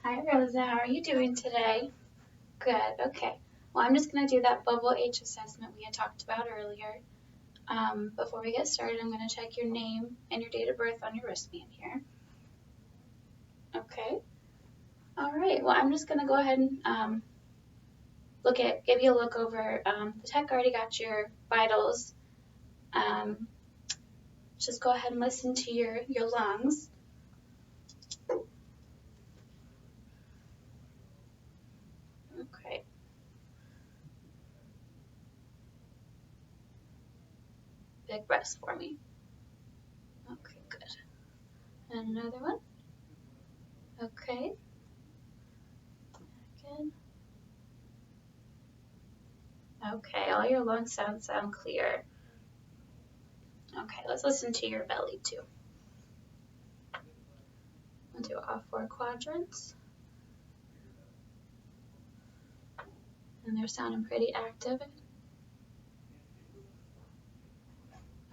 Hi, Rosa. How are you doing today? Good. Okay. Well, I'm just going to do that bubble H assessment we had talked about earlier. Before we get started, I'm going to check your name and your date of birth on your wristband here. Okay. All right. Well, I'm just going to go ahead and give you a look over. The tech already got your vitals. Just go ahead and listen to your lungs. Okay. Big breaths for me. Okay, good. And another one. Okay. Good. Okay, all your lungs sound clear. Okay, let's listen to your belly too. We'll do all 4 quadrants. And they're sounding pretty active.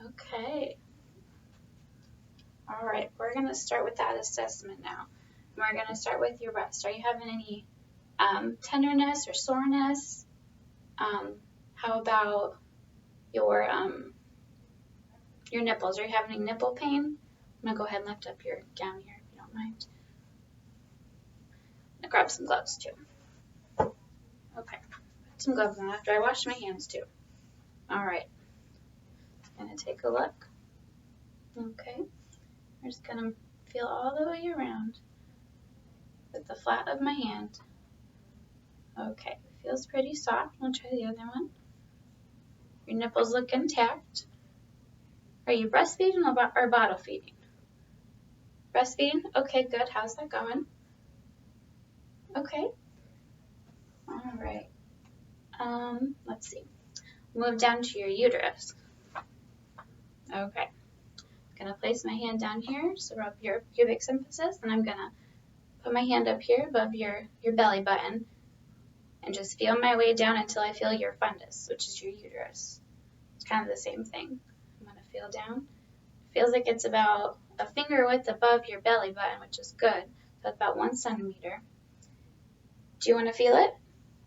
Okay. All right, we're going to start with that assessment now. We're going to start with your breast. Are you having any tenderness or soreness? How about your nipples? Are you having any nipple pain? I'm going to go ahead and lift up your gown here if you don't mind. I'm going to grab some gloves too. Okay, put some gloves on after I wash my hands too. All right, I'm going to take a look. Okay, we're just going to feel all the way around with the flat of my hand. Okay, feels pretty soft. I'll try the other one. Your nipples look intact. Are you breastfeeding or bottle feeding? Breastfeeding? Okay, good. How's that going? Okay. All right. Let's see. Move down to your uterus. Okay. I'm going to place my hand down here, so rub your pubic symphysis, and I'm going to put my hand up here above your belly button and just feel my way down until I feel your fundus, which is your uterus. It's kind of the same thing. I'm going to feel down. It feels like it's about a finger width above your belly button, which is good. So it's about 1 centimeter. Do you want to feel it?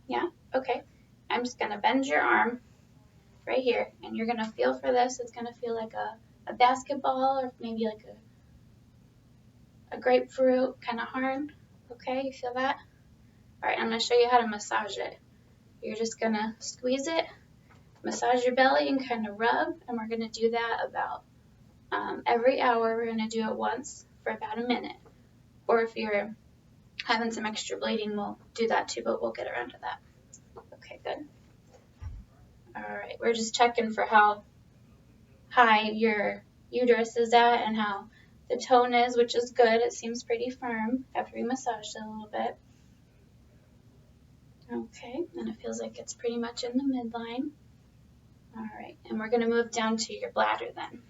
Yeah? Okay. I'm just going to bend your arm right here, and you're going to feel for this. It's going to feel like a basketball or maybe like a grapefruit, kind of hard. Okay, you feel that? All right, I'm going to show you how to massage it. You're just going to squeeze it, massage your belly, and kind of rub, and we're going to do that about every hour. We're going to do it once for about a minute. Or if you're having some extra bleeding, we'll do that too, but we'll get around to that. Okay, good. All right, we're just checking for how high your uterus is at and how the tone is, which is good. It seems pretty firm after we massaged it a little bit. Okay, and it feels like it's pretty much in the midline. All right, and we're going to move down to your bladder then.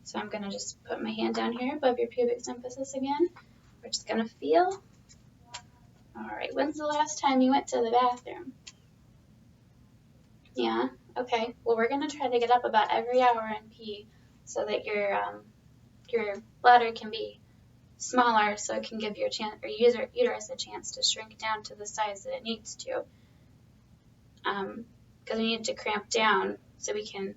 So I'm going to just put my hand down here above your pubic symphysis again. We're just going to feel. All right, when's the last time you went to the bathroom? Yeah, okay. Well, we're going to try to get up about every hour and pee so that your bladder can be smaller, so it can give your uterus a chance to shrink down to the size that it needs to. Because we need to cramp down so we can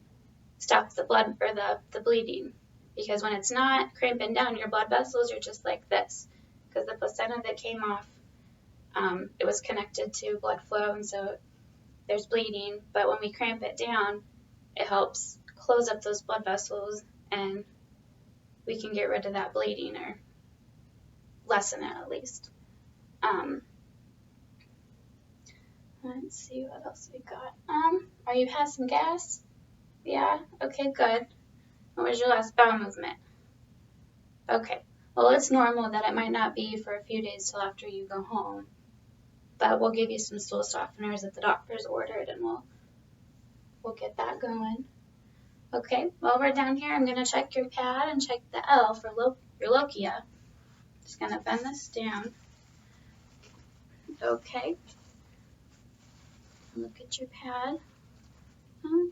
stop the blood or the bleeding. Because when it's not cramping down, your blood vessels are just like this. Because the placenta that came off, it was connected to blood flow, and so there's bleeding. But when we cramp it down, it helps close up those blood vessels, and we can get rid of that bleeding or lessen it at least. Let's see what else we got. Are you passing gas? Yeah? Okay, good. What was your last bowel movement? Okay. Well, it's normal that it might not be for a few days till after you go home. But we'll give you some stool softeners that the doctor's ordered, and we'll get that going. Okay, while we're down here, I'm going to check your pad and check the L for your lochia. Just going to bend this down. Okay. Look at your pad.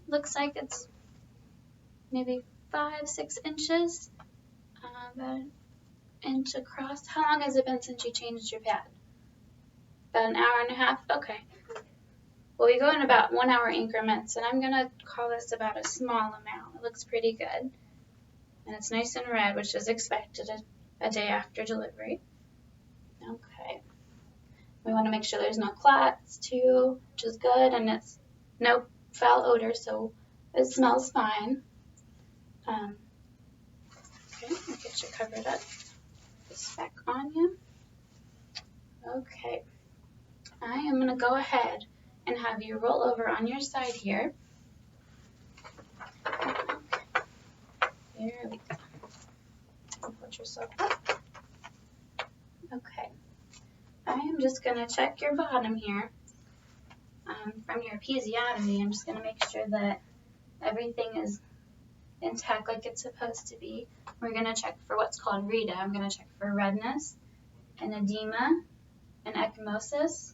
Looks like it's maybe 5-6 inches, about inch across. How long has it been since you changed your pad? About an hour and a half? Okay. Well, we go in about 1 hour increments, and I'm going to call this about a small amount. It looks pretty good. And it's nice and red, which is expected a day after delivery. Okay. We want to make sure there's no clots, too, which is good, and it's no foul odor, so it smells fine. Okay, I'll get you covered up. This back on you. Okay. I am going to go ahead and have you roll over on your side here. There we go. Put yourself up. Okay. I am just going to check your bottom here. From your episiotomy, I'm just going to make sure that everything is intact like it's supposed to be. We're going to check for what's called RETA. I'm going to check for redness and edema and ecchymosis.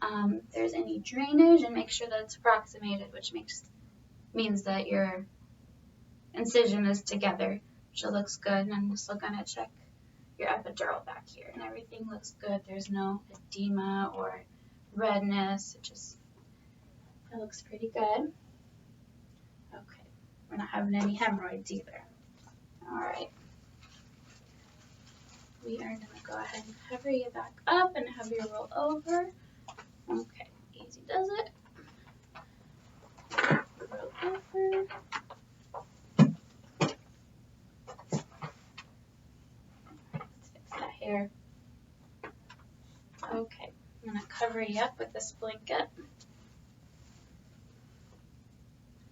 If there's any drainage, and make sure that it's approximated, which means that your incision is together, which looks good. And I'm also going to check your epidural back here, and everything looks good. There's no edema or redness. It looks pretty good. Okay, we're not having any hemorrhoids either. All right. We are going to go ahead and cover you back up and have you roll over. Okay, easy does it. Roll over. Let's fix that hair. Okay, I'm going to cover you up with this blanket.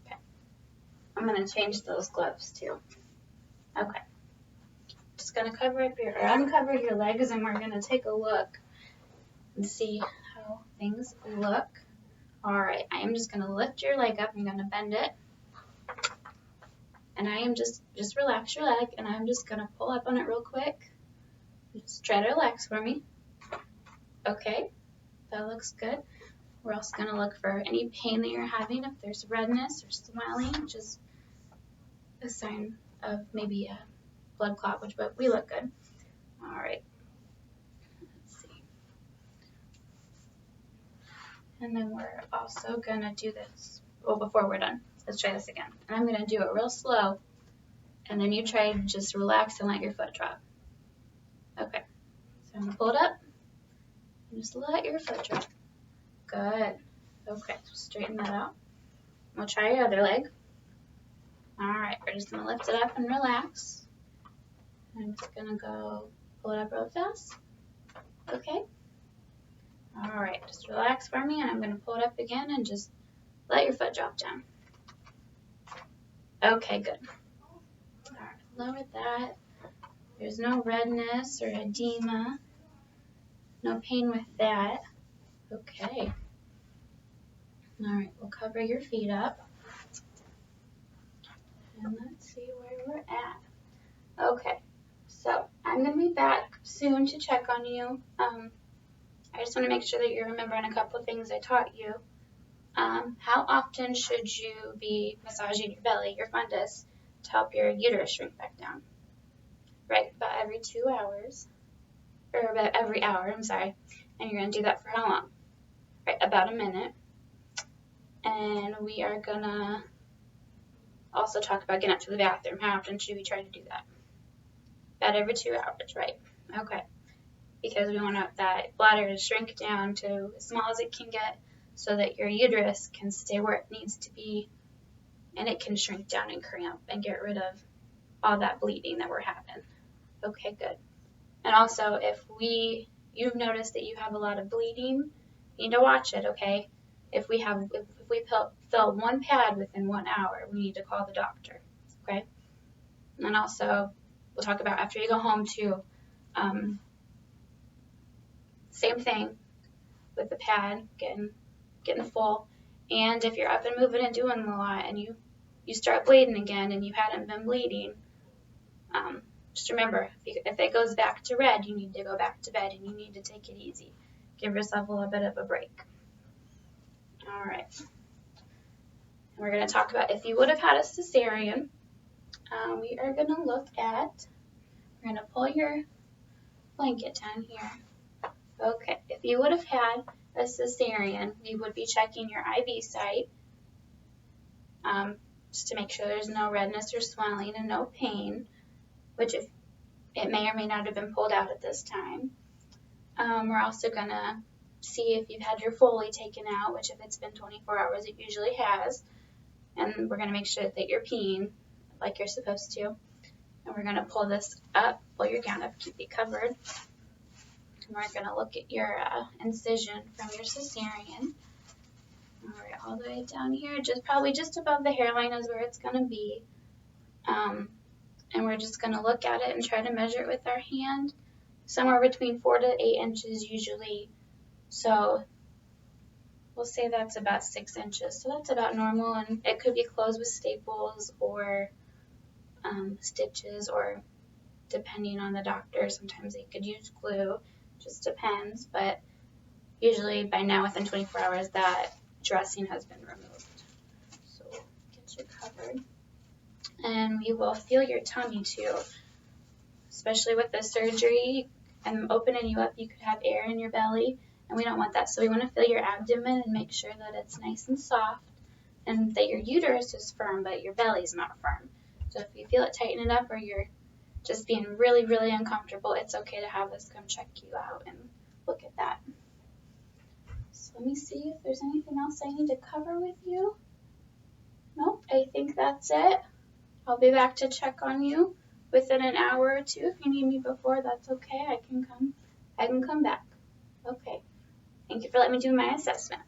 Okay, I'm going to change those gloves too. Okay, just going to uncover your legs, and we're going to take a look and see how things look. All right, I am just going to lift your leg up. I'm going to bend it. And I am just relax your leg, and I'm just going to pull up on it real quick. Just try to relax for me. Okay, that looks good. We're also going to look for any pain that you're having, if there's redness or swelling, which is a sign of maybe a blood clot, but we look good. All right. Let's see. And then we're also going to do this. Well, before we're done, let's try this again. And I'm going to do it real slow. And then you try to just relax and let your foot drop. Okay. So I'm going to pull it up. And just let your foot drop. Good. Okay. So straighten that out. We'll try your other leg. All right. We're just going to lift it up and relax. I'm just going to go pull it up real fast. Okay. All right. Just relax for me, and I'm going to pull it up again and just let your foot drop down. Okay, good. All right. Lower that. There's no redness or edema. No pain with that. Okay. All right. We'll cover your feet up. And let's see where we're at. Okay. So I'm going to be back soon to check on you. I just want to make sure that you're remembering a couple of things I taught you. How often should you be massaging your belly, your fundus, to help your uterus shrink back down? Right, about every 2 hours. Or about every hour, I'm sorry. And you're going to do that for how long? Right, about a minute. And we are going to also talk about getting up to the bathroom. How often should we try to do that? About every 2 hours, right? Okay. Because we want that bladder to shrink down to as small as it can get so that your uterus can stay where it needs to be, and it can shrink down and cramp and get rid of all that bleeding that we're having. Okay, good. And also, if you've noticed that you have a lot of bleeding, you need to watch it, okay? If we fill one pad within 1 hour, we need to call the doctor, okay? And then also, we'll talk about after you go home too. Same thing with the pad, getting full. And if you're up and moving and doing a lot, and you start bleeding again, and you hadn't been bleeding, just remember, if it goes back to red, you need to go back to bed, and you need to take it easy. Give yourself a little bit of a break. All right. And we're going to talk about if you would have had a cesarean. We are going to look at We're going to pull your blanket down here. Okay, if you would have had a cesarean, we would be checking your IV site just to make sure there's no redness or swelling and no pain, which if it may or may not have been pulled out at this time. We're also going to see if you've had your Foley taken out, which if it's been 24 hours, it usually has. And we're going to make sure that you're peeing like you're supposed to. And we're going to pull this up, pull your gown up, keep it covered. And we're going to look at your incision from your cesarean. All right, all the way down here, probably just above the hairline is where it's going to be. And we're just going to look at it and try to measure it with our hand. Somewhere between 4 to 8 inches usually. So we'll say that's about 6 inches. So that's about normal, and it could be closed with staples or stitches, or depending on the doctor, sometimes they could use glue. Just depends, but usually by now within 24 hours that dressing has been removed. So we'll get you covered. And we will feel your tummy too, especially with the surgery and opening you up, you could have air in your belly, and we don't want that. So we want to feel your abdomen and make sure that it's nice and soft and that your uterus is firm, but your belly's not firm. So if you feel it tightening up or you're just being really, really uncomfortable, it's okay to have us come check you out and look at that. So let me see if there's anything else I need to cover with you. Nope, I think that's it. I'll be back to check on you within an hour or two. If you need me before, that's okay. I can come back. Okay. Thank you for letting me do my assessment.